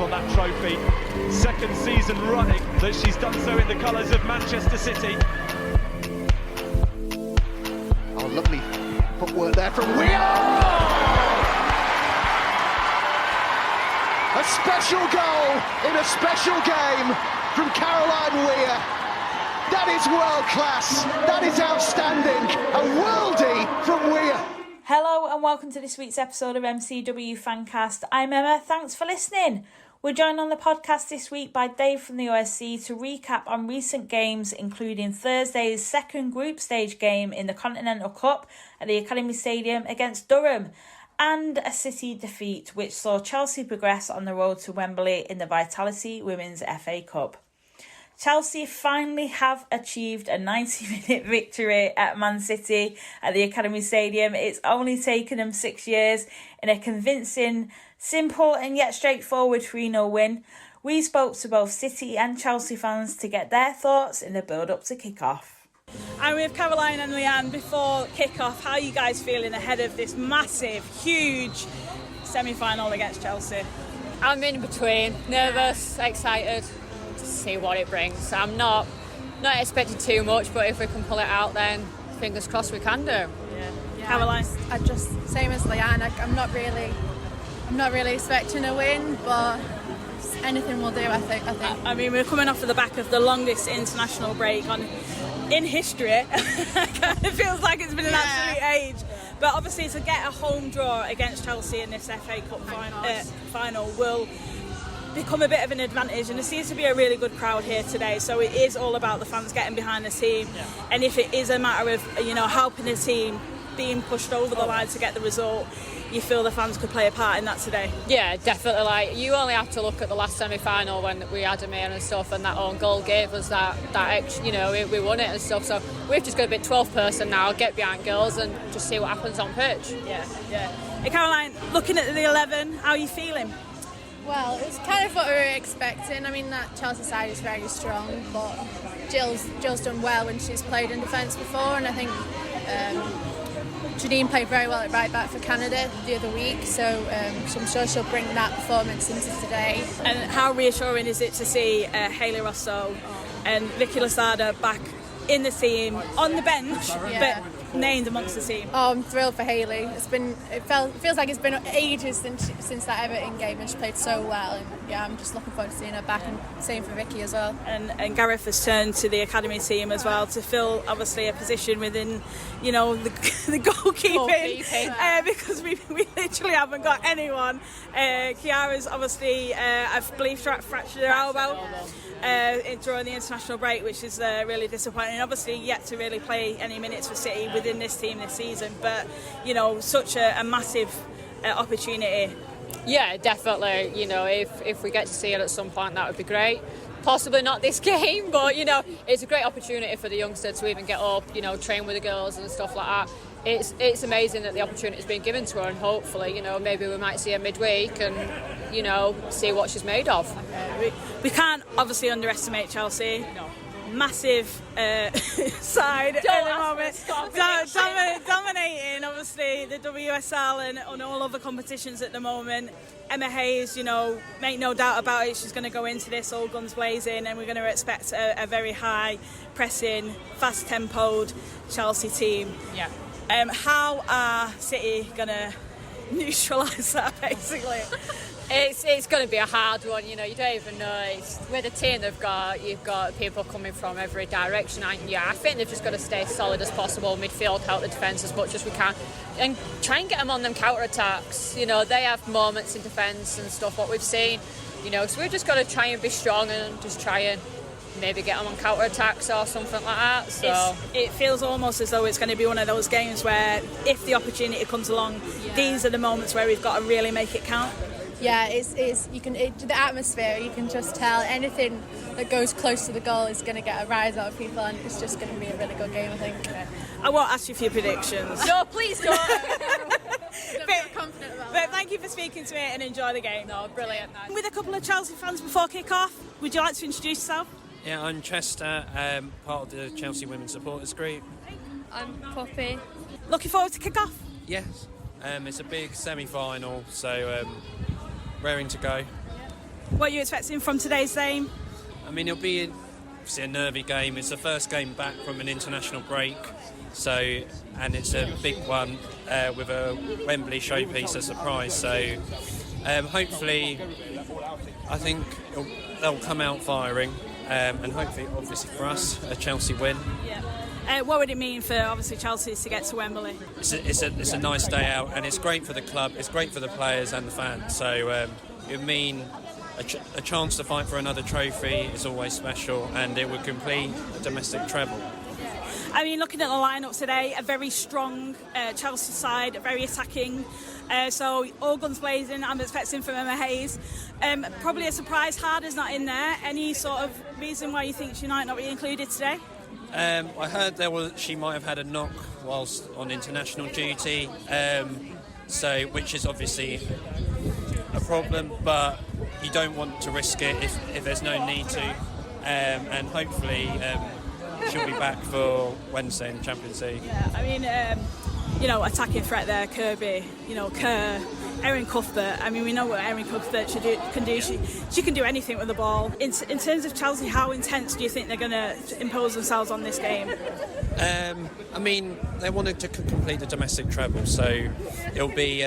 on that trophy. Second season running that she's done so in the colours of Manchester City. Oh, lovely footwork there from Weir! A special goal in a special game from Caroline Weir. That is world class, that is outstanding, a worldie from Weir. Hello and welcome to this week's episode of MCW Fancast. I'm Emma, thanks for listening. We're joined on the podcast this week by Dave from the OSC to recap on recent games, including Thursday's second group stage game in the Continental Cup at the Academy Stadium against Durham, and a City defeat which saw Chelsea progress on the road to Wembley in the Vitality Women's FA Cup. Chelsea finally have achieved a 90-minute victory at Man City at the Academy Stadium. It's only taken them 6 years in a convincing, simple and yet straightforward 3-0 win. We spoke to both City and Chelsea fans to get their thoughts in the build-up to kick-off. I'm with Caroline and Leanne. Before kick-off, how are you guys feeling ahead of this massive, huge semi-final against Chelsea? I'm in between, nervous, excited to see what it brings. I'm not expecting too much, but if we can pull it out, then fingers crossed we can do. Yeah. Caroline? I just same as Leanne. I'm not really expecting a win, but anything will do. I think. I mean, we're coming off of the back of the longest international break in history. It kind of feels like it's been an absolute age. But obviously, to get a home draw against Chelsea in this FA Cup final will become a bit of an advantage, and there seems to be a really good crowd here today, so it is all about the fans getting behind the team. And if it is a matter of helping the team being pushed over the line to get the result, you feel the fans could play a part in that today? Yeah, definitely. Like, you only have to look at the last semi-final when we had them in and stuff, and that own goal gave us that extra, we won it and stuff. So we've just got to be 12 person now, get behind girls and just see what happens on pitch. Yeah. Hey Caroline, looking at the 11, how are you feeling? Well, it's kind of what we were expecting. I mean, that Chelsea side is very strong, but Jill's done well when she's played in defence before, and I think Janine played very well at right back for Canada the other week, so I'm sure she'll bring that performance into today. And how reassuring is it to see Hayley Rosso and Vicky Losada back in the team, on the bench, but named amongst the team? Oh, I'm thrilled for Hayley. It feels like it's been ages since that Everton game, and she played so well. And I'm just looking forward to seeing her back, and same for Vicky as well. And Gareth has turned to the academy team as well to fill obviously a position within, the goalkeeping, because we literally haven't got anyone. Kiara's obviously, I believe, fractured her elbow during the international break, which is really disappointing. Obviously yet to really play any minutes for City within this team this season, but such a massive opportunity. Yeah, definitely. If we get to see it at some point, that would be great. Possibly not this game, but it's a great opportunity for the youngster to even get up, train with the girls and stuff like that. It's amazing that the opportunity has been given to her, and hopefully, maybe we might see her midweek and, see what she's made of. We can't obviously underestimate Chelsea. No. Massive side at the moment, dominating obviously the WSL and on all other competitions at the moment. Emma Hayes, make no doubt about it, she's going to go into this all guns blazing, and we're going to expect a very high pressing, fast tempoed Chelsea team. Yeah. How are City going to neutralise that, basically? It's going to be a hard one, you don't even know. With the team you've got people coming from every direction, and I think they've just got to stay solid as possible, midfield, help the defence as much as we can, and try and get them on them counter-attacks. They have moments in defence and stuff, what we've seen, so we've just got to try and be strong and just try and maybe get them on counter-attacks or something like that. So it feels almost as though it's going to be one of those games where if the opportunity comes along, these are the moments where we've got to really make it count. Yeah, the atmosphere, you can just tell anything that goes close to the goal is going to get a rise out of people, and it's just going to be a really good game, I think. I won't ask you for your predictions. No, please don't. I'm not confident about that. But thank you for speaking to me and enjoy the game. No, brilliant. Nice. With a couple of Chelsea fans before kick-off, would you like to introduce yourself? Yeah, I'm Chester, part of the Chelsea Women's Supporters Group. I'm Poppy. Looking forward to kick-off? Yes, it's a big semi-final, so raring to go. What are you expecting from today's game? I mean, it'll be obviously a nervy game. It's the first game back from an international break, and it's a big one with a Wembley showpiece as a prize. So hopefully, I think they'll come out firing, and hopefully, obviously for us, a Chelsea win. Yeah. What would it mean for obviously Chelsea to get to Wembley? It's a nice day out, and it's great for the club. It's great for the players and the fans. So it would mean a chance to fight for another trophy is always special, and it would complete a domestic treble. I mean, looking at the lineup today, a very strong Chelsea side, very attacking. So all guns blazing. I'm expecting from Emma Hayes. Probably a surprise Harder's not in there. Any sort of reason why you think she might not be included today? I heard she might have had a knock whilst on international duty, which is obviously a problem, but you don't want to risk it if there's no need to, and hopefully she'll be back for Wednesday in the Champions League. Yeah, I mean, attacking threat there, Kirby, Kerr, Erin Cuthbert. I mean, we know what Erin Cuthbert can do. She can do anything with the ball. In terms of Chelsea, how intense do you think they're going to impose themselves on this game? I mean, they wanted to complete the domestic treble, so it'll be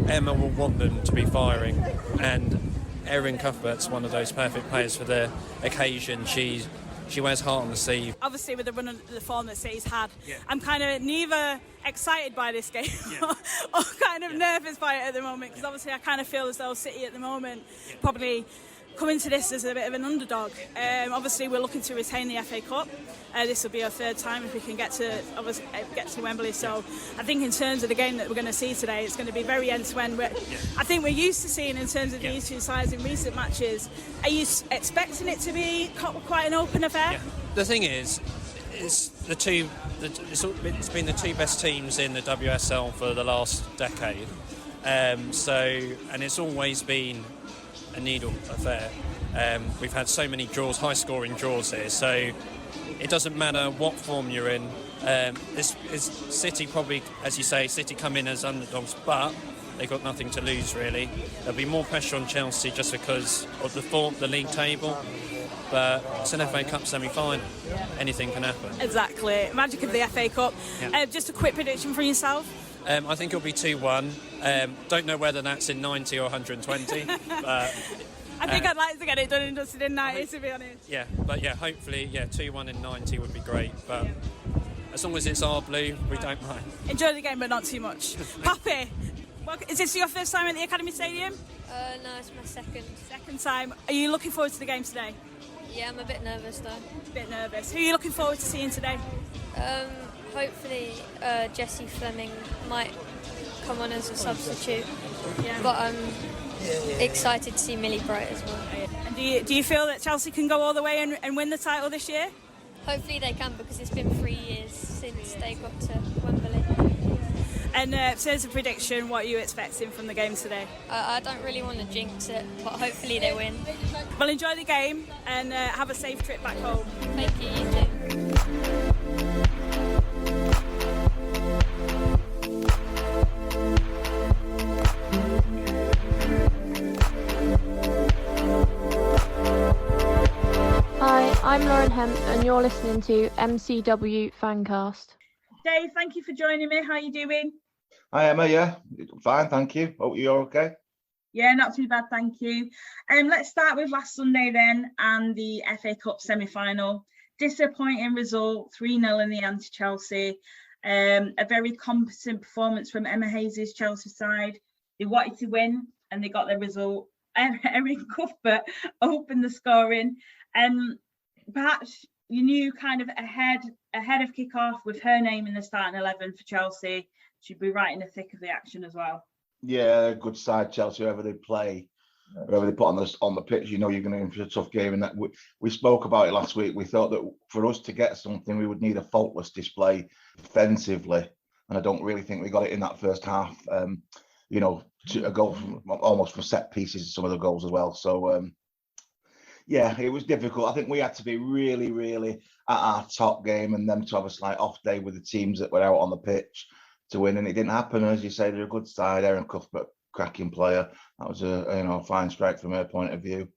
Emma will want them to be firing, and Erin Cuthbert's one of those perfect players for the occasion. She wears heart on the sleeve. Obviously, with the run of the form that City's had, I'm kind of neither excited by this game or kind of nervous by it at the moment, because obviously I kind of feel as though City at the moment probably come into this as a bit of an underdog. Obviously, we're looking to retain the FA Cup. This will be our third time if we can get to Wembley. So I think in terms of the game that we're going to see today, it's going to be very end-to-end. I think we're used to seeing in terms of these two sides in recent matches. Are you expecting it to be quite an open affair? Yeah. The thing is, it's been the two best teams in the WSL for the last decade. And it's always been a needle affair. We've had so many draws, high-scoring draws here, so it doesn't matter what form you're in. This is City probably, as you say, City come in as underdogs, but they've got nothing to lose really. There'll be more pressure on Chelsea just because of the league table, but it's an FA Cup semi-final. Anything can happen. Exactly. Magic of the FA Cup. Yeah. Just a quick prediction from yourself. I think it'll be 2-1. Don't know whether that's in 90 or 120, but I think I'd like to get it done and dusted in 90, to be honest. Yeah, but hopefully, 2-1 in 90 would be great. But as long as it's our blue, we don't mind. Enjoy the game, but not too much. Poppy, is this your first time at the Academy Stadium? No, it's my second. Second time. Are you looking forward to the game today? Yeah, I'm a bit nervous though. A bit nervous. Who are you looking forward to seeing today? Hopefully Jessie Fleming might come on as a substitute. Yeah. But I'm excited to see Millie Bright as well. And do you feel that Chelsea can go all the way and win the title this year? Hopefully they can, because it's been 3 years since they got to Wembley. And so as a prediction, what are you expecting from the game today? I don't really want to jinx it, but hopefully they win. Well, enjoy the game and have a safe trip back home. Thank you, you too. Hi, I'm Lauren Hemp and you're listening to MCW Fancast. Dave, thank you for joining me. How are you doing? Hi Emma, yeah, fine, thank you. Hope you're okay. Yeah, not too bad, thank you. Let's start with last Sunday then, and the FA Cup semi-final. Disappointing result, 3-0 in the end to Chelsea. A very competent performance from Emma Hayes' Chelsea side. They wanted to win and they got their result. Erin Cuthbert opened the scoring. Perhaps you knew kind of ahead of kick-off with her name in the starting 11 for Chelsea. She'd be right in the thick of the action as well. Yeah, good side Chelsea, whoever they play, whoever they put on the pitch, you know you're going to have a tough game. And that we spoke about it last week. We thought that for us to get something, we would need a faultless display defensively, and I don't really think we got it in that first half. A goal almost from set pieces, some of the goals as well. So yeah, it was difficult. I think we had to be really, really at our top game, and them to have a slight off day with the teams that were out on the pitch to win, and it didn't happen. As you say, they're a good side. Erin Cuthbert cracking player. That was a fine strike from her point of view.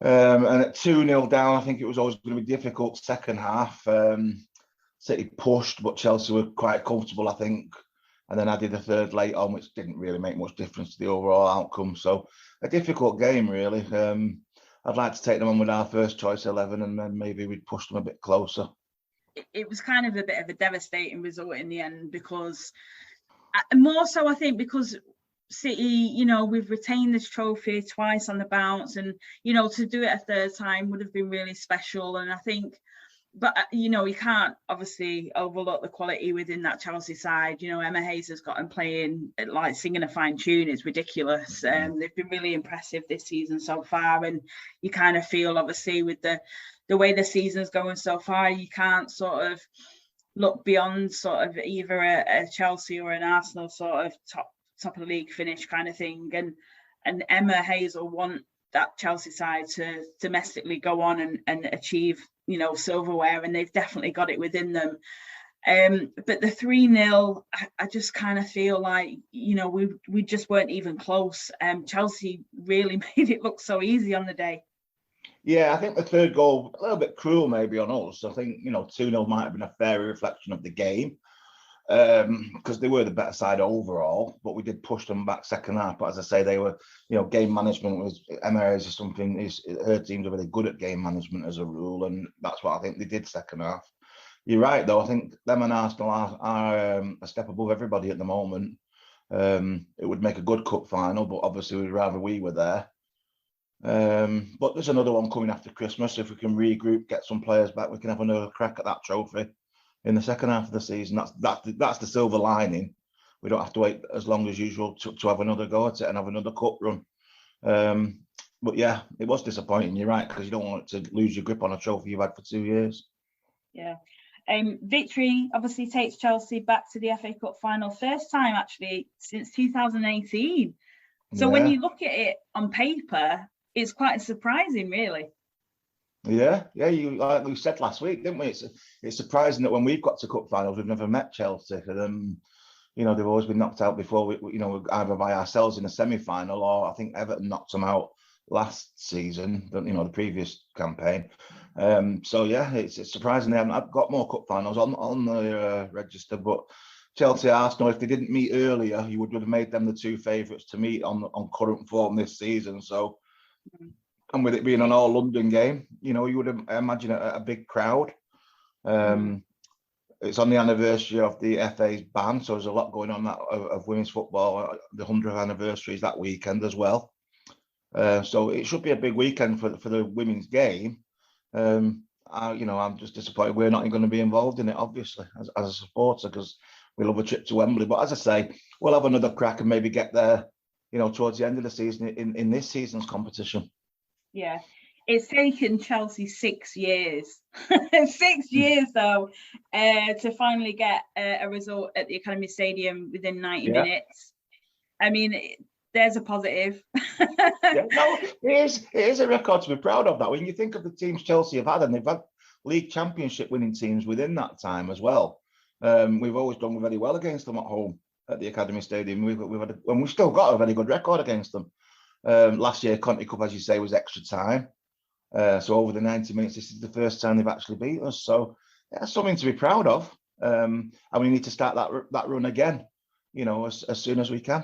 And at 2-0 down, I think it was always going to be difficult second half. City pushed, but Chelsea were quite comfortable, I think. And then added a third late on, which didn't really make much difference to the overall outcome. So a difficult game, really. I'd like to take them on with our first choice 11, and then maybe we'd push them a bit closer. It was kind of a bit of a devastating result in the end, because more so, I think, because City, we've retained this trophy twice on the bounce, and, to do it a third time would have been really special. And I think, but, you can't obviously overlook the quality within that Chelsea side. Emma Hayes has got them playing, like singing a fine tune. It's ridiculous. They've been really impressive this season so far. And you kind of feel, obviously, with the way the season's going so far, you can't sort of look beyond sort of either a Chelsea or an Arsenal sort of top of the league finish kind of thing. And Emma Hayes will want that Chelsea side to domestically go on and achieve, silverware, and they've definitely got it within them. But the 3-0, I just kind of feel like, we just weren't even close. Chelsea really made it look so easy on the day. Yeah, I think the third goal, a little bit cruel maybe on us. I think, 2-0 might have been a fairer reflection of the game, because they were the better side overall, but we did push them back second half. But as I say, they were, game management was, Emirates is something, her teams are really good at game management as a rule, and that's what I think they did second half. You're right, though. I think them and Arsenal are a step above everybody at the moment. It would make a good cup final, but obviously we'd rather we were there. But there's another one coming after Christmas. If we can regroup, get some players back, we can have another crack at that trophy in the second half of the season. That's the silver lining. We don't have to wait as long as usual to have another go at it and have another cup run. But yeah, it was disappointing. You're right, because you don't want to lose your grip on a trophy you've had for 2 years. Yeah. Victory obviously takes Chelsea back to the FA Cup final, first time actually since 2018. So when you look at it on paper, it's quite surprising, really. Yeah. You like we said last week, didn't we? It's surprising that when we've got to cup finals, we've never met Chelsea. They've always been knocked out before. Either by ourselves in a semi-final, or I think Everton knocked them out last season. The previous campaign. So yeah, it's surprising they haven't got more cup finals on the register. But Chelsea, Arsenal, if they didn't meet earlier, you would have made them the two favourites to meet on current form this season. So. And with it being an all-London game, you would imagine a big crowd. It's on the anniversary of the FA's ban, so there's a lot going on of women's football. The 100th anniversary is that weekend as well. So it should be a big weekend for the women's game. I'm just disappointed we're not going to be involved in it, obviously, as a supporter, because we love a trip to Wembley. But as I say, we'll have another crack and maybe get there, towards the end of the season in this season's competition. Yeah, it's taken Chelsea 6 years, 6 years though, to finally get a result at the Academy Stadium within 90 minutes. I mean, there's a positive. It is a record to be proud of. That when you think of the teams Chelsea have had, and they've had league championship winning teams within that time as well. We've always done very well against them at home at the Academy Stadium. We've still got a very good record against them. Last year, Continental Cup, as you say, was extra time. So over the 90 minutes, this is the first time they've actually beaten us. So yeah, something to be proud of. And we need to start that run again, as soon as we can.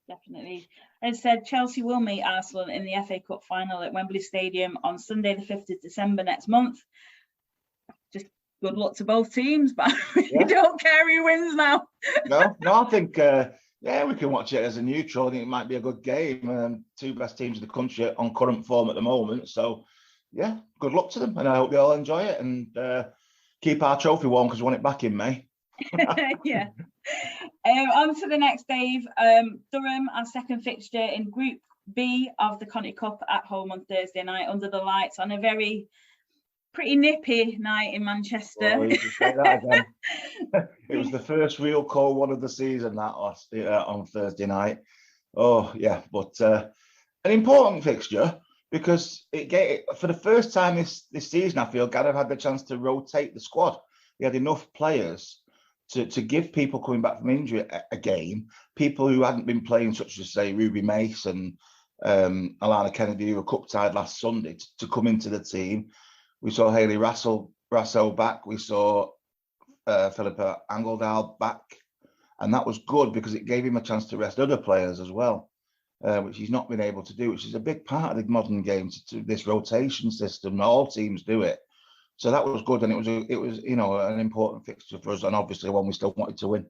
Definitely. As said, Chelsea will meet Arsenal in the FA Cup final at Wembley Stadium on Sunday, the 5th of December next month. Just good luck to both teams, but you don't care who wins now. No, I think... we can watch it as a neutral. I think it might be a good game. Two best teams in the country on current form at the moment. So, yeah, good luck to them. And I hope you all enjoy it and keep our trophy warm because we want it back in May. Yeah. On to the next, Dave. Durham, our second fixture in Group B of the Continental Cup at home on Thursday night under the lights on a pretty nippy night in Manchester. Oh, you can say that again. It was the first real cold one of the season that last on Thursday night. Oh yeah, but an important fixture because for the first time this season, I feel Gareth had the chance to rotate the squad. He had enough players to give people coming back from injury a game, people who hadn't been playing, such as, say, Ruby Mace and Alana Kennedy, who were cup-tied last Sunday, to come into the team. We saw Hayley Rasso back. We saw Philippa Angeldal back. And that was good because it gave him a chance to rest other players as well, which he's not been able to do, which is a big part of the modern game, to this rotation system. All teams do it. So that was good, and it was an important fixture for us, and obviously one we still wanted to win.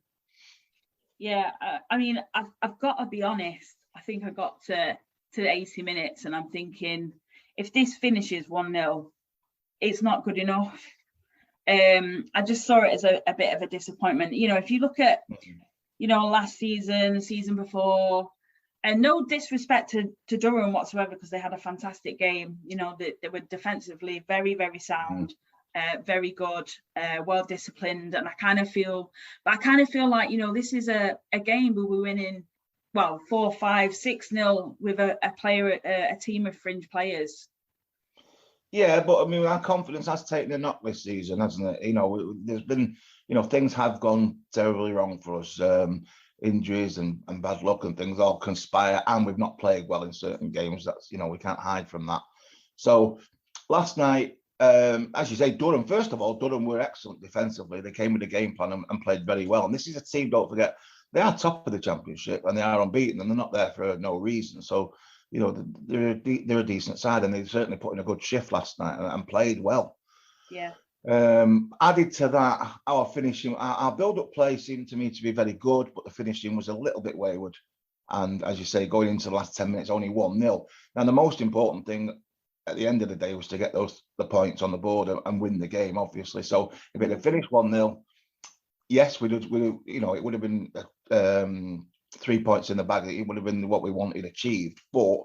Yeah, I mean, I've got to be honest. I think I got to 80 minutes, and I'm thinking, if this finishes 1-0, it's not good enough. I just saw it as a bit of a disappointment. If you look at, last season before, and no disrespect to Durham whatsoever, because they had a fantastic game. They were defensively very, very sound, very good, well disciplined, and I kind of feel like this is a game where we're winning, 4, 5, 6-0 with a team of fringe players. Yeah, but I mean, our confidence has taken a knock this season, hasn't it? There's been, things have gone terribly wrong for us. Injuries and bad luck and things all conspire, and we've not played well in certain games. That's, we can't hide from that. So last night, as you say, Durham were excellent defensively. They came with a game plan and played very well. And this is a team, don't forget, they are top of the championship and they are unbeaten, and they're not there for no reason. So, they're a decent side, and they certainly put in a good shift last night and played well. Yeah. Added to that, our finishing, our build-up play seemed to me to be very good, but the finishing was a little bit wayward. And as you say, going into the last 10 minutes, only 1-0. Now, the most important thing at the end of the day was to get the points on the board and win the game, obviously. So if it had finished 1-0, yes, it would have been 3 points in the bag. It would have been what we wanted achieved. But,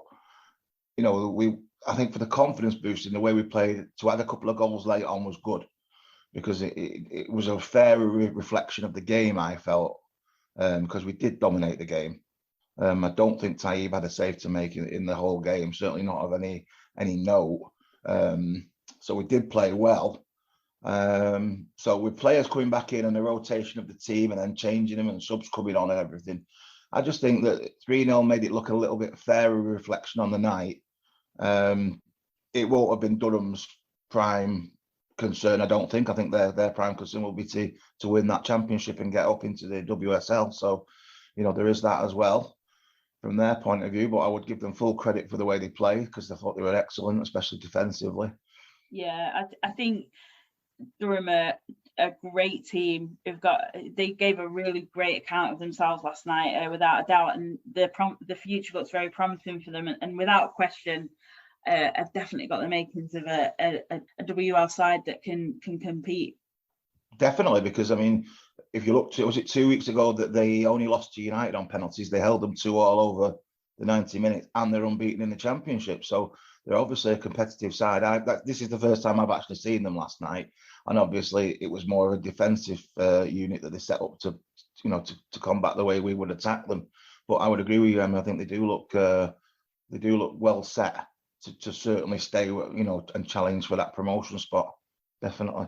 I think for the confidence boost in the way we played, to add a couple of goals late on was good, because it was a fair reflection of the game, I felt, because we did dominate the game. I don't think Taib had a save to make in the whole game, certainly not of any note. So we did play well. So with players coming back in and the rotation of the team and then changing them and subs coming on and everything, I just think that 3-0 made it look a little bit fairer reflection on the night. It won't have been Durham's prime concern, I don't think. I think their prime concern will be to win that championship and get up into the WSL. So, there is that as well from their point of view, but I would give them full credit for the way they played, because I thought they were excellent, especially defensively. Yeah, I think Durham are a great team. They gave a really great account of themselves last night, without a doubt, and the future looks very promising for them, and without question, have definitely got the makings of a WL side that can compete. Definitely, because I mean, if you look to, was it 2 weeks ago that they only lost to United on penalties? They held them 2 all over the 90 minutes, and they're unbeaten in the championship. So they're obviously a competitive side. This is the first time I've actually seen them last night, and obviously it was more of a defensive unit that they set up to combat the way we would attack them. But I would agree with you, Emma. I think they do look well set to certainly stay, and challenge for that promotion spot. Definitely.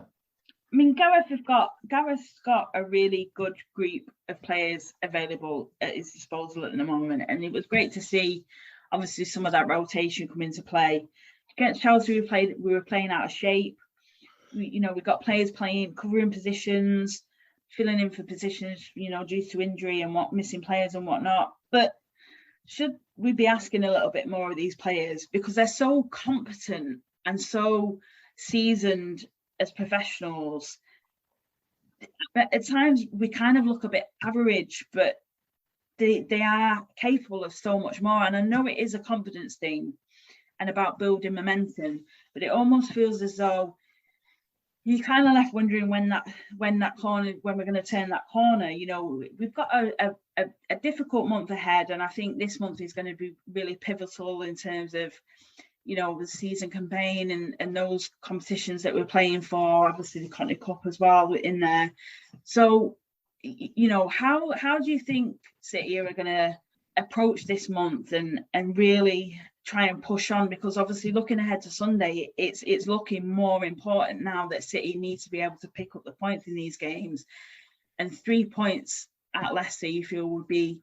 I mean, Gareth's got a really good group of players available at his disposal at the moment, and it was great to see, obviously, some of that rotation come into play. Against Chelsea, we were playing out of shape. We got players covering positions, filling in for positions, due to injury and missing players and whatnot. But should we be asking a little bit more of these players, because they're so competent and so seasoned as professionals? At times we kind of look a bit average, but they are capable of so much more. And I know it is a confidence thing and about building momentum, but it almost feels as though you kind of left wondering when we're going to turn that corner. We've got a difficult month ahead, and I think this month is going to be really pivotal in terms of the season campaign and those competitions that we're playing for, obviously the Continental Cup as well in there. So, how do you think City are going to approach this month and really try and push on? Because obviously looking ahead to Sunday, it's looking more important now that City needs to be able to pick up the points in these games. and 3 points at Leicester, you feel would be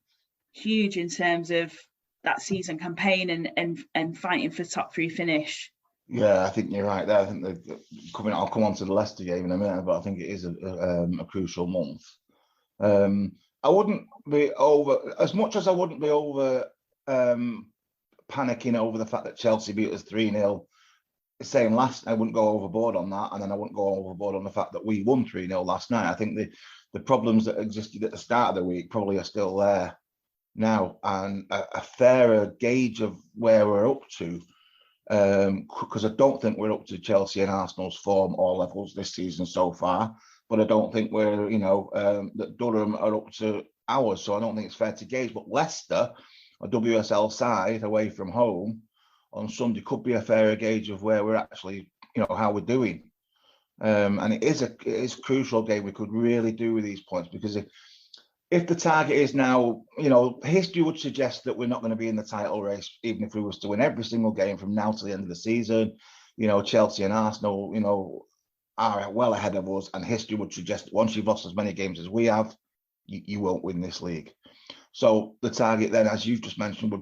huge in terms of that season campaign and fighting for top 3 finish. Yeah, I think you're right there. I think I'll come on to the Leicester game in a minute, but I think it is a crucial month. I wouldn't be over, as much as I wouldn't be over panicking over the fact that Chelsea beat us 3-0. Saying last, I wouldn't go overboard on that, and then I wouldn't go overboard on the fact that we won 3-0 last night. I think the problems that existed at the start of the week probably are still there now, and a fairer gauge of where we're up to, because I don't think we're up to Chelsea and Arsenal's form or levels this season so far, but I don't think we're, that Durham are up to ours, so I don't think it's fair to gauge. But Leicester, a WSL side away from home on Sunday, could be a fairer gauge of where we're actually, how we're doing. And it is a crucial game we could really do with these points, because if the target is now, history would suggest that we're not going to be in the title race, even if we was to win every single game from now to the end of the season. Chelsea and Arsenal, are well ahead of us, and history would suggest that once you've lost as many games as we have, you won't win this league. So the target then, as you've just mentioned, would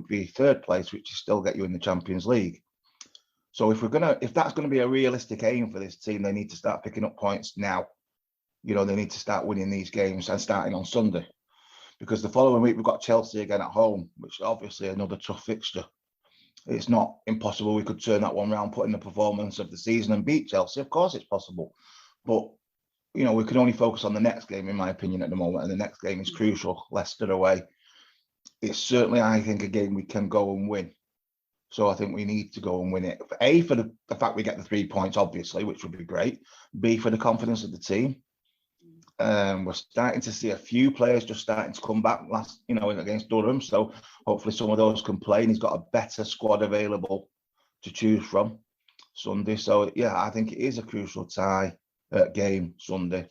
be 3rd place, which is still get you in the Champions League. So if that's going to be a realistic aim for this team, they need to start picking up points now. They need to start winning these games and starting on Sunday, because the following week we've got Chelsea again at home, which is obviously another tough fixture. It's not impossible we could turn that one round, put in the performance of the season and beat Chelsea. Of course it's possible, but we can only focus on the next game, in my opinion, at the moment, and the next game is crucial. Leicester away. It's certainly, I think, a game we can go and win. So I think we need to go and win it. A, for the fact we get the 3 points, obviously, which would be great. B, for the confidence of the team. We're starting to see a few players just starting to come back against Durham. So hopefully some of those can play, and he's got a better squad available to choose from Sunday. So yeah, I think it is a crucial game Sunday,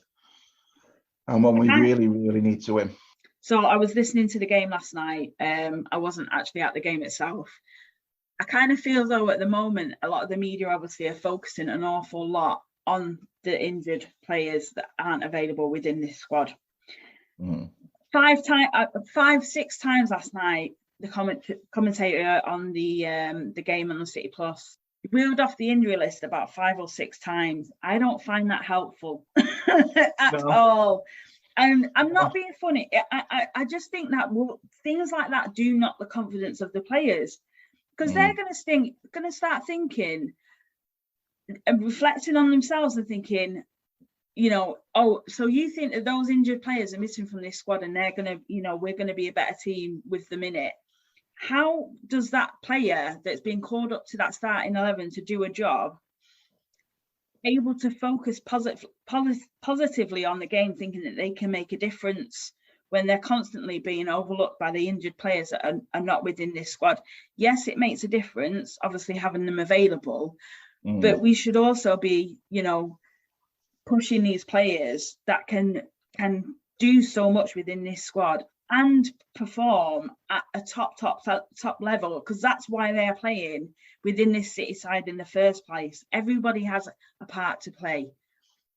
and one we really, really need to win. So I was listening to the game last night. I wasn't actually at the game itself. I kind of feel though at the moment a lot of the media obviously are focusing an awful lot on the injured players that aren't available within this squad. 5, 6 times last night, the commentator on the game on the City Plus wheeled off the injury list about 5 or 6 times. I don't find that helpful at all. And I'm not being funny. I just think that things like that do knock the confidence of the players, because they're going to start thinking and reflecting on themselves and thinking, so you think that those injured players are missing from this squad, and they're going to, we're going to be a better team with them in it. How does that player that's been called up to that starting 11 to do a job able to focus positively on the game, thinking that they can make a difference when they're constantly being overlooked by the injured players that are not within this squad? Yes, it makes a difference, obviously, having them available, but we should also be, pushing these players that can do so much within this squad and perform at a top level, because that's why they are playing within this City side in the first place. Everybody has a part to play.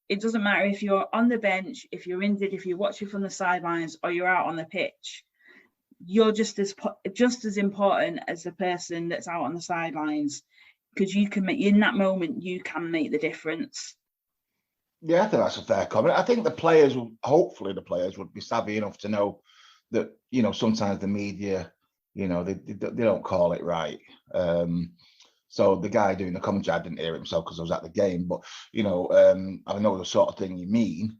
It doesn't matter if you're on the bench, if you're injured, if you're watching from the sidelines, or you're out on the pitch. You're just as important as the person that's out on the sidelines, because you can make, in that moment, you can make the difference. Yeah, I think that's a fair comment. I think hopefully the players would be savvy enough to know that, sometimes the media, they don't call it right. So the guy doing the commentary, I didn't hear it himself because I was at the game, but, I know the sort of thing you mean.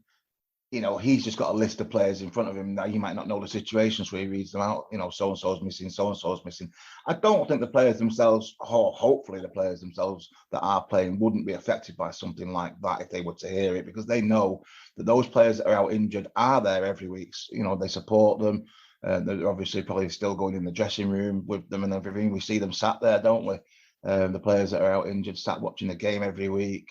He's just got a list of players in front of him that he might not know the situation, so he reads them out. So-and-so's missing, so-and-so's missing. I don't think the players themselves, or hopefully the players themselves that are playing, wouldn't be affected by something like that if they were to hear it, because they know that those players that are out injured are there every week. They support them. They're obviously probably still going in the dressing room with them and everything. We see them sat there, don't we? The players that are out injured sat watching the game every week.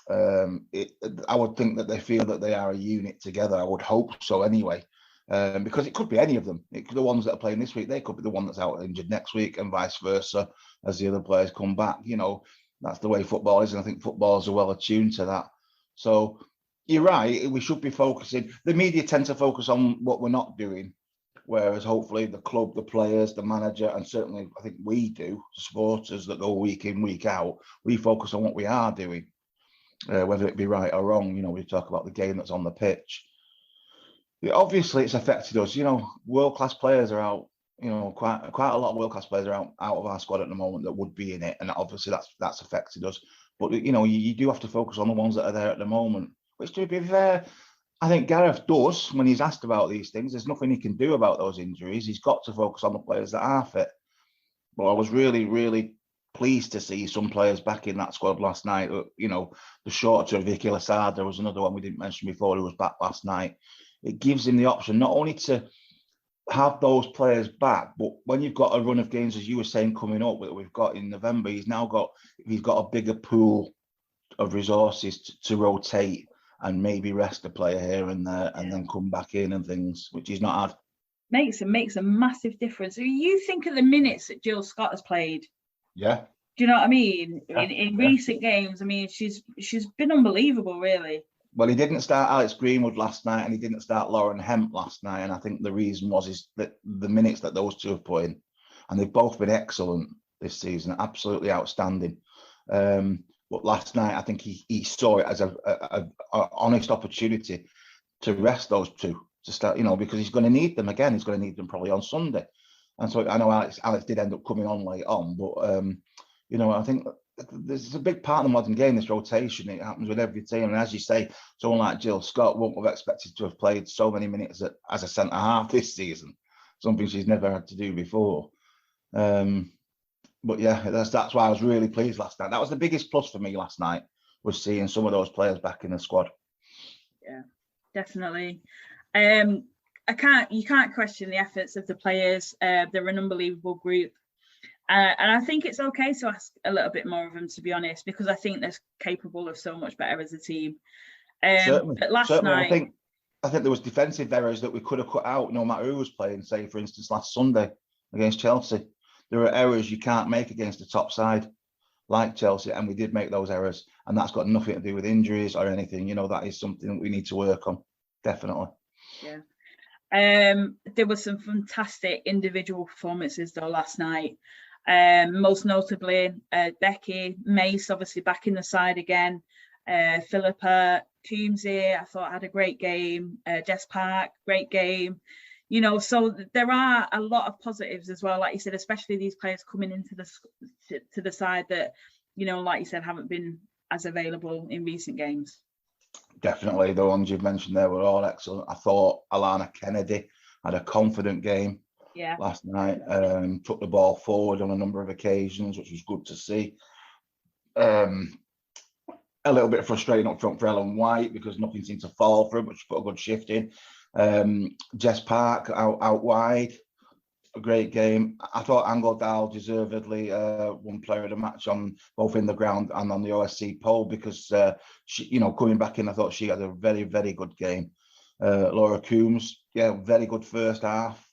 I would think that they feel that they are a unit together. I would hope so anyway, because it could be any of them. The ones that are playing this week, they could be the one that's out injured next week, and vice versa as the other players come back. That's the way football is, and I think footballers are well attuned to that. So you're right. We should be focusing. The media tend to focus on what we're not doing, whereas hopefully the club, the players, the manager, and certainly I think we do, supporters that go week in, week out, we focus on what we are doing, whether it be right or wrong. You know, we talk about the game that's on the pitch. Obviously, it's affected us. You know, world-class players are out. You know, quite a lot of world-class players are out of our squad at the moment that would be in it, and obviously that's affected us. But you know, you do have to focus on the ones that are there at the moment. Which, to be fair, I think Gareth does when he's asked about these things. There's nothing he can do about those injuries. He's got to focus on the players that are fit. But I was really, really pleased to see some players back in that squad last night. You know, the shorter Vicky Lasada was another one we didn't mention before who was back last night. It gives him the option not only to have those players back, but when you've got a run of games, as you were saying, coming up that we've got in November, he's got a bigger pool of resources to rotate and maybe rest a player here and there, and then come back in and things, which he's not had. Makes a massive difference. You think of the minutes that Jill Scott has played. Yeah. Do you know what I mean? Yeah. In recent games, I mean, she's been unbelievable, really. Well, he didn't start Alex Greenwood last night, and he didn't start Lauren Hemp last night, and I think the reason is that the minutes that those two have put in, and they've both been excellent this season, absolutely outstanding. But last night, I think he saw it as a honest opportunity to rest those two, to start, you know, because he's going to need them again. He's going to need them probably on Sunday. And so I know Alex did end up coming on late on, but, you know, I think there's a big part of the modern game, this rotation. It happens with every team. And as you say, someone like Jill Scott won't have expected to have played so many minutes as a centre-half this season, something she's never had to do before. But yeah, that's why I was really pleased last night. That was the biggest plus for me last night, was seeing some of those players back in the squad. Yeah, definitely. You can't question the efforts of the players. They're an unbelievable group. And I think it's okay to ask a little bit more of them, to be honest, because I think they're capable of so much better as a team. Certainly. But last Certainly. night, I think there was defensive errors that we could have cut out no matter who was playing. Say, for instance, last Sunday against Chelsea, there are errors you can't make against the top side like Chelsea, and we did make those errors, and that's got nothing to do with injuries or anything. You know, that is something that we need to work on, definitely. Yeah. There were some fantastic individual performances though last night. Most notably, Becky, Mace, obviously back in the side again. Philippa, Coombsy, I thought had a great game. Jess Park, great game. You know, so there are a lot of positives as well, like you said, especially these players coming into the side that, you know, like you said, haven't been as available in recent games. Definitely, the ones you've mentioned there were all excellent. I thought Alana Kennedy had a confident game last night. Took the ball forward on a number of occasions, which was good to see. A little bit frustrating up front for Ellen White because nothing seemed to fall for her, but she put a good shift in. Jess Park out wide, a great game. I thought Angle deservedly won player of the match on both in the ground and on the OSC poll because she, you know, coming back in, I thought she had a very, very good game. Laura Coombs, very good first half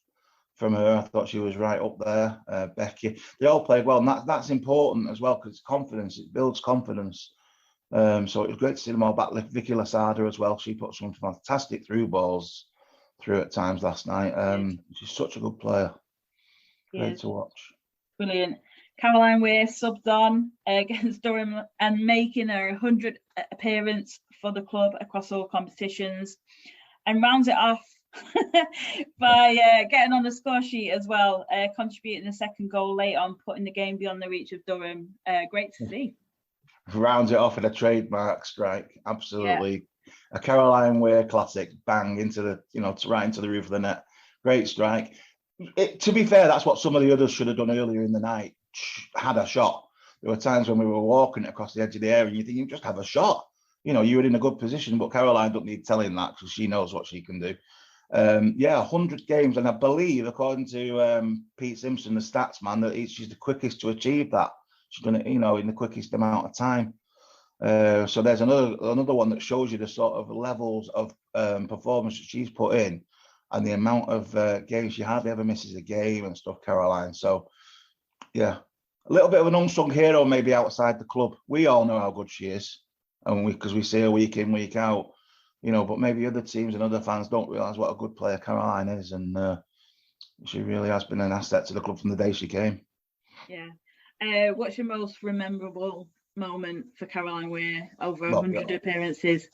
from her. I thought she was right up there. Becky, they all played well, and that's important as well because it's confidence. It builds confidence. So it was great to see them all back. Vicky Lasada as well. She put some fantastic through balls through at times last night. She's such a good player. Great to watch. Brilliant. Caroline Weir subbed on against Durham and making her 100th appearance for the club across all competitions, and rounds it off by getting on the score sheet as well, contributing the second goal late on, putting the game beyond the reach of Durham. Great to see. Rounds it off in a trademark strike. Absolutely. A Caroline Weir classic, bang into the, you know, right into the roof of the net. Great strike. To be fair, that's what some of the others should have done earlier in the night. Had a shot. There were times when we were walking across the edge of the area and you think you just have a shot. You know, you were in a good position, but Caroline don't need telling that because she knows what she can do. 100 games, and I believe, according to Pete Simpson, the stats man, that she's the quickest to achieve that. She's done it, you know, in the quickest amount of time. So there's another one that shows you the sort of levels of performance that she's put in and the amount of games. She hardly ever misses a game and stuff, Caroline. So, yeah, a little bit of an unsung hero maybe outside the club. We all know how good she is, and because we see her week in, week out. but maybe other teams and other fans don't realise what a good player Caroline is, and she really has been an asset to the club from the day she came. Yeah. What's your most memorable moment for Caroline Weir over 100 appearances?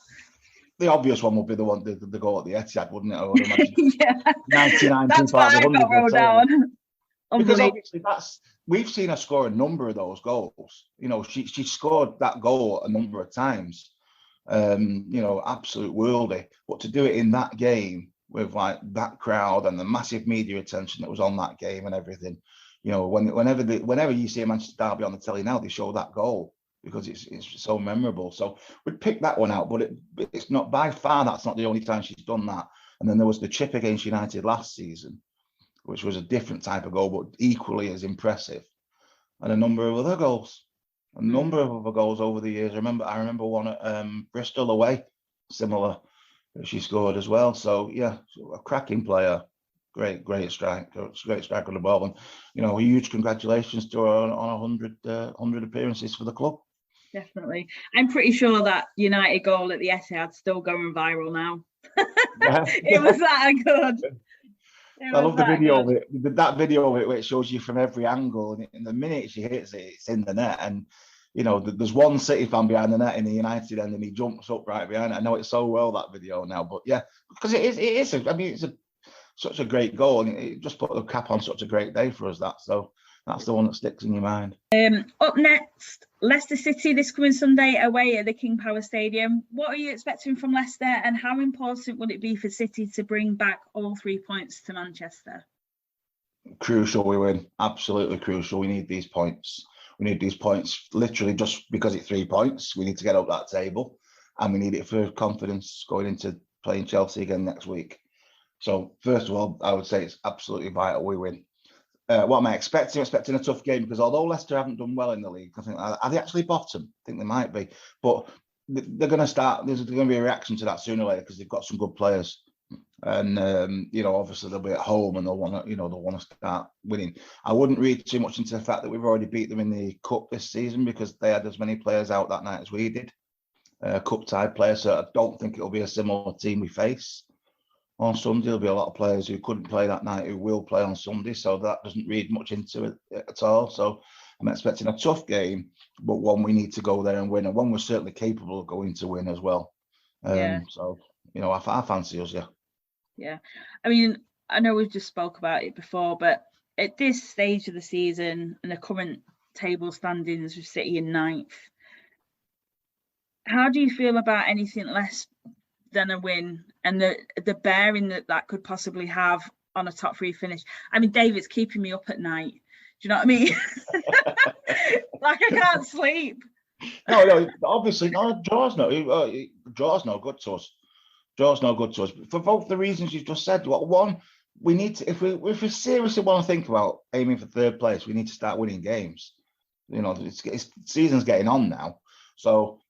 The obvious one would be the goal at the Etihad, wouldn't it? I would imagine. Yeah. 99 That's why I got rolled down. Because obviously we've seen her score a number of those goals. She scored that goal a number of times. Absolute worldie. But to do it in that game with like that crowd and the massive media attention that was on that game and everything, whenever you see a Manchester derby on the telly now, they show that goal because it's so memorable. So we'd pick that one out, but it's not by far. That's not the only time she's done that. And then there was the chip against United last season, which was a different type of goal, but equally as impressive. And a number of other goals. Over the years. I remember one at Bristol away, similar, that she scored as well. So yeah, a cracking player, great strike, great strike on the ball, and a huge congratulations to her on 100 appearances for the club. Definitely, I'm pretty sure that United goal at the Etihad's still going viral now. It was that good. I love the video of it. That video of it, where it shows you from every angle, and the minute she hits it, it's in the net. And there's one City fan behind the net in the United end, and he jumps up right behind it. I know it so well, that video now, but yeah, because it is. It's such a great goal, and it just put the cap on such a great day for us. So that's the one that sticks in your mind. Up next, Leicester City this coming Sunday away at the King Power Stadium. What are you expecting from Leicester, and how important would it be for City to bring back all 3 points to Manchester? Crucial we win. Absolutely crucial. We need these points. We need these points literally just because it's 3 points. We need to get up that table, and we need it for confidence going into playing Chelsea again next week. So first of all, I would say it's absolutely vital we win. What am I expecting? I'm expecting a tough game, because although Leicester haven't done well in the league, I think, are they actually bottom? I think they might be, but they're going to start. There's going to be a reaction to that sooner or later, because they've got some good players, and obviously they'll be at home and they'll want to start winning. I wouldn't read too much into the fact that we've already beat them in the cup this season, because they had as many players out that night as we did, cup tied players. So I don't think it'll be a similar team we face on Sunday. There'll be a lot of players who couldn't play that night who will play on Sunday, so that doesn't read much into it at all. So I'm expecting a tough game, but one we need to go there and win, and one we're certainly capable of going to win as well. So I fancy us. Yeah, I mean, I know we've just spoke about it before, but at this stage of the season and the current table standings with City in 9th, how do you feel about anything less than a win and the bearing that could possibly have on a top 3 finish? I mean, David's keeping me up at night. Do you know what I mean? Like, I can't sleep. No, obviously, no. Draw's no good to us. Draw's no good to us for both the reasons you've just said. One, we need to, if we seriously want to think about aiming for 3rd place, we need to start winning games. It's season's getting on now, so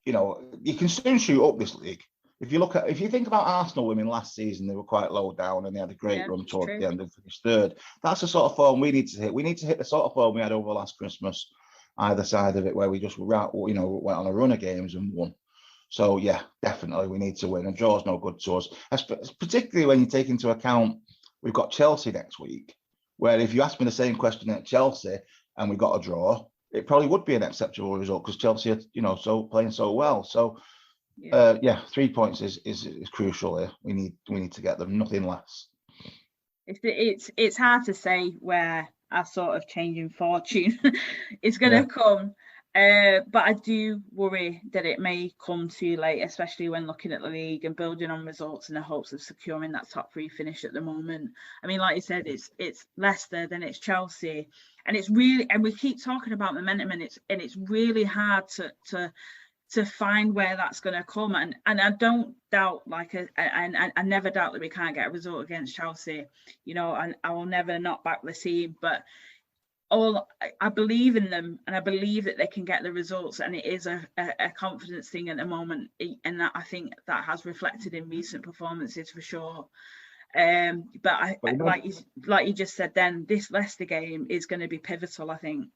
you can soon shoot up this league. If you think about Arsenal women last season, they were quite low down and they had a great run towards the end and finished 3rd. That's the sort of form we need to hit. We need to hit the sort of form we had over last Christmas, either side of it, where we just went on a run of games and won. So yeah, definitely we need to win, and draw's no good to us, particularly when you take into account we've got Chelsea next week, where if you ask me the same question at Chelsea and we got a draw, it probably would be an acceptable result, because Chelsea are playing so well. So 3 points is crucial here. We need to get them, nothing less. It's hard to say where our sort of changing fortune is going to come, but I do worry that it may come too late, especially when looking at the league and building on results in the hopes of securing that top 3 finish at the moment. I mean, like you said, it's Leicester, then it's Chelsea, and it's really, and we keep talking about momentum, and it's really hard to find where that's going to come, and I don't doubt, I never doubt that we can't get a result against Chelsea, and I will never knock back the team, but I believe in them, and I believe that they can get the results, and it is a confidence thing at the moment, and that I think that has reflected in recent performances for sure. But like you just said, then this Leicester game is going to be pivotal, I think.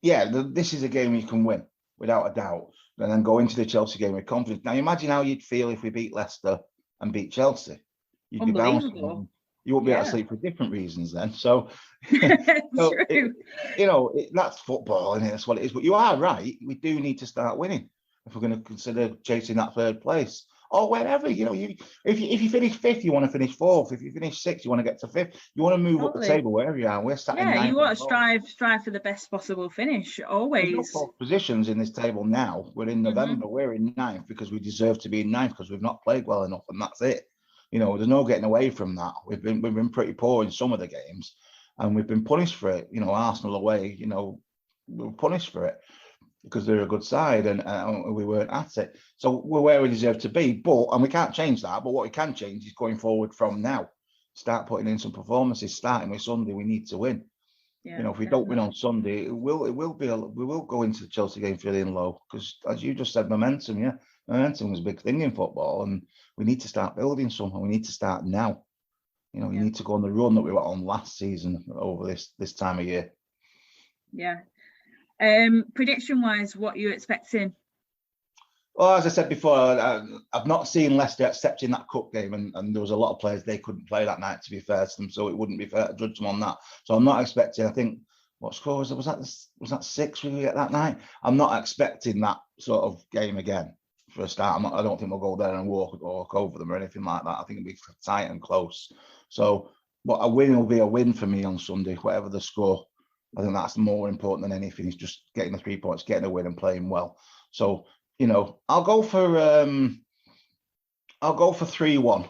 Yeah, this is a game you can win. without a doubt, and then go into the Chelsea game with confidence. Now, imagine how you'd feel if we beat Leicester and beat Chelsea. You'd be bouncing. You won't be able to sleep for different reasons then. So, that's football, and that's what it is. But you are right. We do need to start winning if we're going to consider chasing that third place. Or wherever, if you finish fifth, you want to finish fourth. If you finish sixth, you want to get to fifth. You want to move up the table wherever you are. We're sat in ninth. You want to strive for the best possible finish, always. There's no positions in this table now. We're in November. We're in ninth because we deserve to be in ninth because we've not played well enough, and that's it. There's no getting away from that. We've been pretty poor in some of the games, and we've been punished for it. Arsenal away, we were punished for it, because they're a good side and we weren't at it. So we're where we deserve to be. And we can't change that. But what we can change is going forward from now. Start putting in some performances, starting with Sunday. We need to win. Yeah, if we don't win on Sunday, we will go into the Chelsea game feeling low, because as you just said, momentum was a big thing in football, and we need to start building something. We need to start now. You need to go on the run that we were on last season over this time of year. Yeah. Prediction wise, what are you expecting? Well, as I said before, I've not seen Leicester accepting that cup game, and there was a lot of players they couldn't play that night, to be fair to them, so it wouldn't be fair to judge them on that. So I'm not expecting, I think, what score was that 6 we get that night? I'm not expecting that sort of game again for a start. I don't think we'll go there and walk over them or anything like that. I think it'll be tight and close. So, but a win will be a win for me on Sunday, whatever the score. I think that's more important than anything. Is just getting the 3 points, getting a win, and playing well. So, I'll go for 3-1,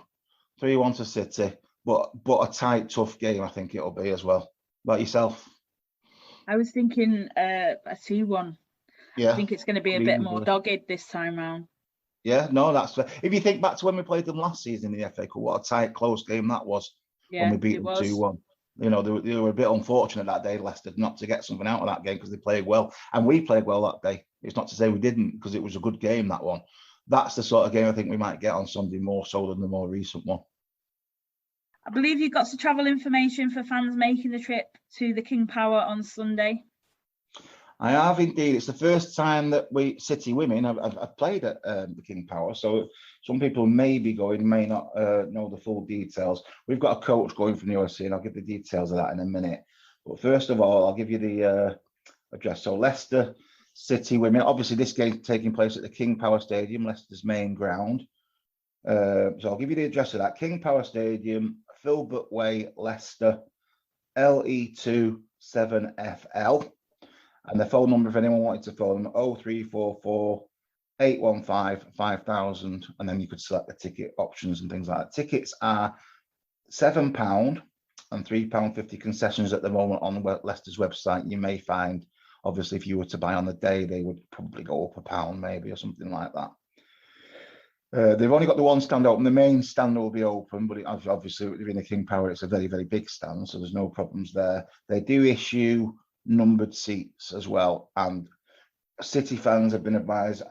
3-1 to City, but a tight, tough game. I think it'll be as well. About yourself? I was thinking a 2-1. Yeah, I think it's going to be a bit more dogged this time round. Yeah, no, that's fair. If you think back to when we played them last season in the FA Cup, what a tight, close game that was. Yeah, when we beat them 2-1. They were a bit unfortunate that day, Leicester, not to get something out of that game, because they played well. And we played well that day. It's not to say we didn't, because it was a good game, that one. That's the sort of game I think we might get on Sunday, more so than the more recent one. I believe you've got some travel information for fans making the trip to the King Power on Sunday. I have indeed. It's the first time that City women, have played at the King Power. So some people may be going, may not know the full details. We've got a coach going from the OSC, and I'll give the details of that in a minute. But first of all, I'll give you the address. So Leicester City women. Obviously, this game's taking place at the King Power Stadium, Leicester's main ground. So I'll give you the address of that. King Power Stadium, Filbert Way, Leicester, LE2 7FL. And the phone number, if anyone wanted to phone them, 0344 815 5000. And then you could select the ticket options and things like that. Tickets are £7 and £3.50 concessions at the moment on Leicester's website. You may find, obviously, if you were to buy on the day, they would probably go up £1 maybe, or something like that. They've only got the one stand open. The main stand will be open, but obviously, in the King Power, it's a very, very big stand, so there's no problems there. They do issue numbered seats as well, and City fans have been advised,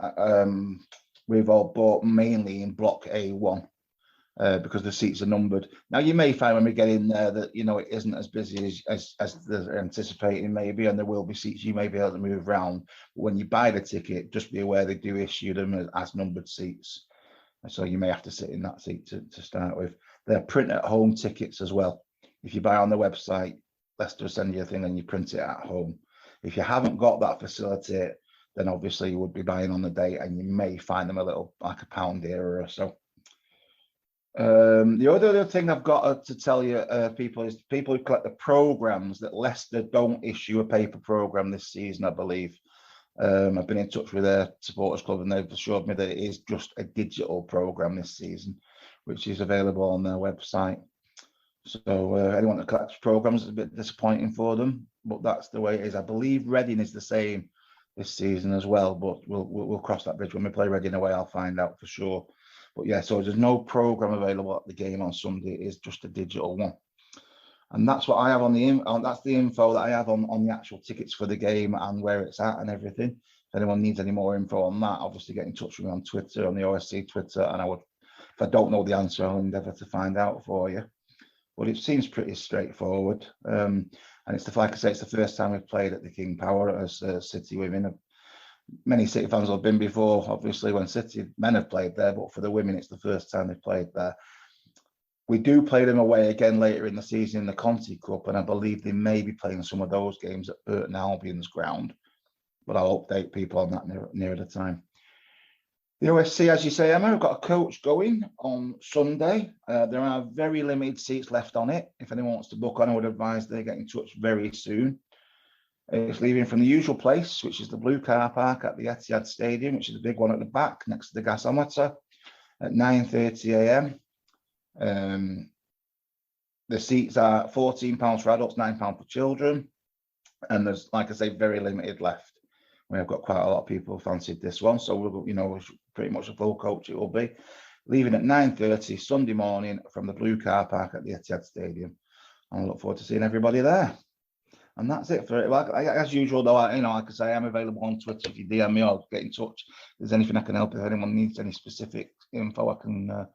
we've all bought mainly in block A1 because the seats are numbered. Now, you may find when we get in there that it isn't as busy as they're anticipating maybe, and there will be seats you may be able to move around. But when you buy the ticket, just be aware they do issue them as numbered seats, so you may have to sit in that seat to start with. They're print at home tickets as well. If you buy on the website, Leicester send you a thing and you print it at home. If you haven't got that facility, then obviously you would be buying on the day, and you may find them a little, like £1 dearer or so. The other thing I've got to tell you, people, is people who collect the programmes, that Leicester don't issue a paper programme this season, I believe. I've been in touch with their supporters club, and they've assured me that it is just a digital programme this season, which is available on their website. So anyone that collects programmes is a bit disappointing for them, but that's the way it is. I believe Reading is the same this season as well, but we'll cross that bridge when we play Reading away. I'll find out for sure. But yeah, so there's no programme available at the game on Sunday. It is just a digital one, and that's what I have on that's the info that I have on the actual tickets for the game and where it's at and everything. If anyone needs any more info on that, obviously get in touch with me on Twitter, on the OSC Twitter, and if I don't know the answer, I'll endeavour to find out for you. But it seems pretty straightforward, and it's like I say, it's the first time we've played at the King Power as City women. many City fans have been before, obviously, when City men have played there, but for the women, it's the first time they've played there. We do play them away again later in the season in the Continental Cup, and I believe they may be playing some of those games at Burton Albion's ground, but I'll update people on that nearer the time. The OSC, as you say, Emma, we've got a coach going on Sunday. There are very limited seats left on it. If anyone wants to book on, I would advise they get in touch very soon. It's leaving from the usual place, which is the blue car park at the Etihad Stadium, which is the big one at the back next to the gasometer, at 9:30 a.m. The seats are £14 for adults, £9 for children, and there's, like I say, very limited left. We have got quite a lot of people who fancied this one, so we'll, pretty much a full coach it will be. Leaving at 9:30 Sunday morning from the blue car park at the Etihad Stadium. And I look forward to seeing everybody there. And that's it for it. Well, as usual, though, like I say, I'm available on Twitter. If you DM me or get in touch, if there's anything I can help, if anyone needs any specific info, I can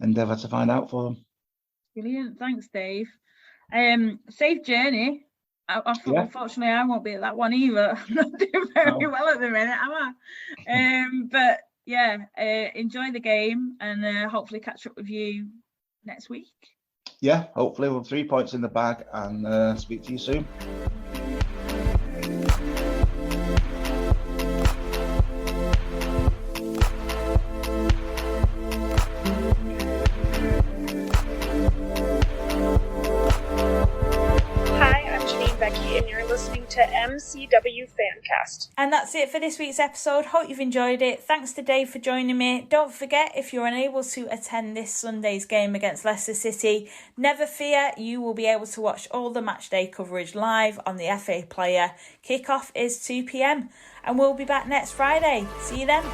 endeavour to find out for them. Brilliant. Thanks, Dave. Safe journey. Unfortunately, I won't be at that one either. I'm not doing very well at the minute, am I? But yeah, enjoy the game and hopefully catch up with you next week. Yeah, hopefully we'll have 3 points in the bag and speak to you soon. And you're listening to MCW Fancast. And that's it for this week's episode. Hope you've enjoyed it. Thanks to Dave for joining me. Don't forget, if you're unable to attend this Sunday's game against Leicester City, never fear, you will be able to watch all the matchday coverage live on the FA Player. Kickoff is 2 p.m. and we'll be back next Friday. See you then.